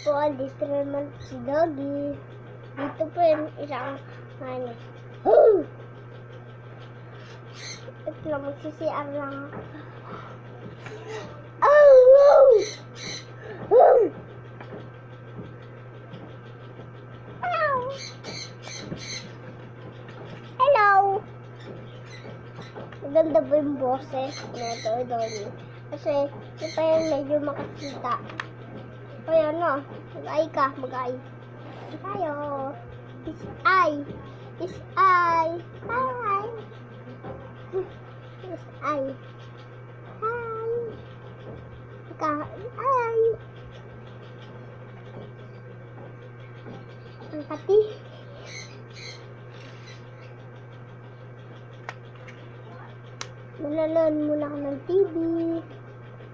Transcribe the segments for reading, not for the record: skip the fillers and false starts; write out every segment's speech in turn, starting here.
po, dito naman si Doggy. Dito po yung isang ano. Ito lang, magsisiar lang. Hello! Maganda po yung boses na ito, Doggy. Kasi, ito pa yung medyo makakita. Kaya no, mag-ay ka, mag-ay. Tayo. Is I. Is I. Hi. Is I. Hi. Ika. Hi. Ang pati. Nalaloon muna ako ng TV.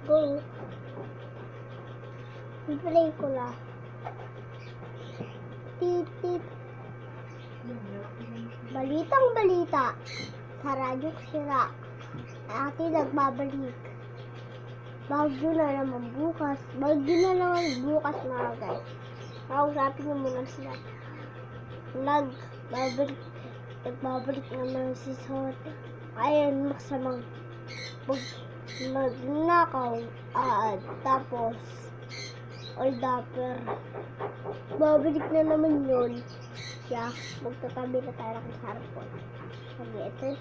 Go. I-play ko lang. Tit. Balitang balita. Sa radyo sira. Ate nagbabalik. Bagyo na naman bukas. Bagyo na naman bukas mga guys. Nakausapin niyo muna sila. Nagbabalik naman si Sote. Ayun, masamang magnakaw. Tapos old dapper. Babalik na naman yun. Siya, magtatabi na tayo ng sarpon. Okay,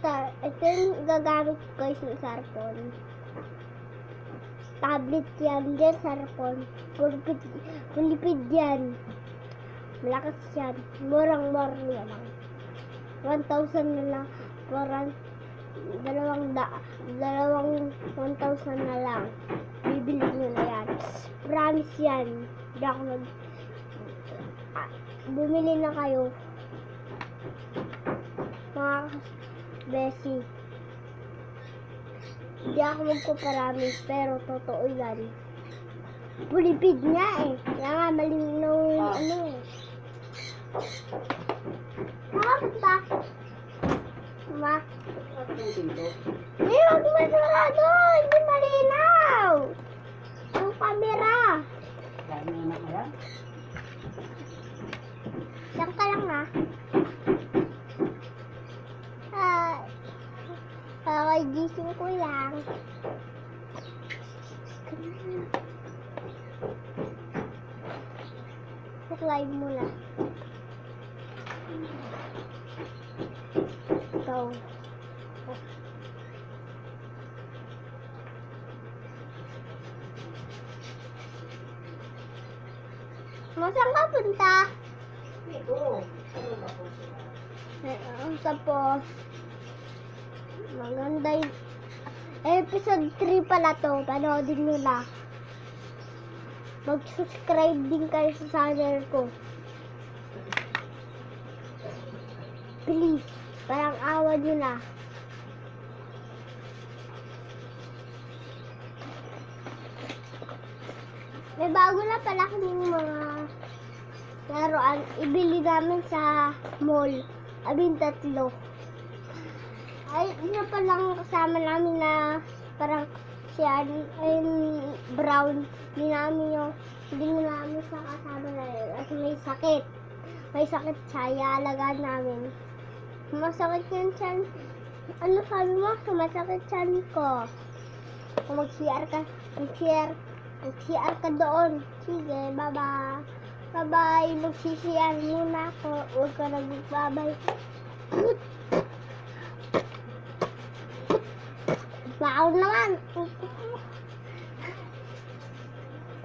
ito yung gagamit ko guys ng sarpon. Tablet yan, dyan sarpon. Pulipid yan. Malakas yan. Murang-murang na lang. 1,000 na lang. Dalawang 1,000 na lang. Bibili nyo na yan. Promise yan. Hindi ako bumili na kayo. Mga besi. Hindi ako magpapromise, pero totoo yan. Pulipid nga eh. Kaya nga malinaw yung ano eh. Nakapita. Ma. Huwag masarado. Hindi malinaw. Ang camera. Diyan ka lang ha. Okay, gising ko lang. Live muna. Go. Saan ka punta? Tapos maganda yung episode 3 pala to. Panoodin nyo na. Mag-subscribe din kayo sa channel ko. Please. Parang awa nyo na. May bago na pala kaming mga laruan. Ibili namin sa mall. 3. Ay, isa pa lang kasama namin na parang siya ay brown. Hindi namin sa kasama na yun. Kasi may sakit. May sakit siya. Ialagaan namin. Masakit yung tiyan. Ano sabi mo? Sumasakit tiyan ko. Kung mag-CR ka, mag-CR ka doon. Sige, bye-bye. Bye-bye. Mag-CR muna ako. Huwag ka na magbabay. Wow naman.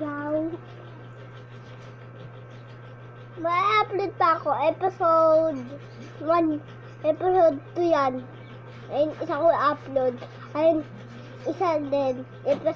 Wow. May upload pa ako. Episode 1. Episode 2 yan. Ayun, isa ko upload. Ayun, isa din. Episode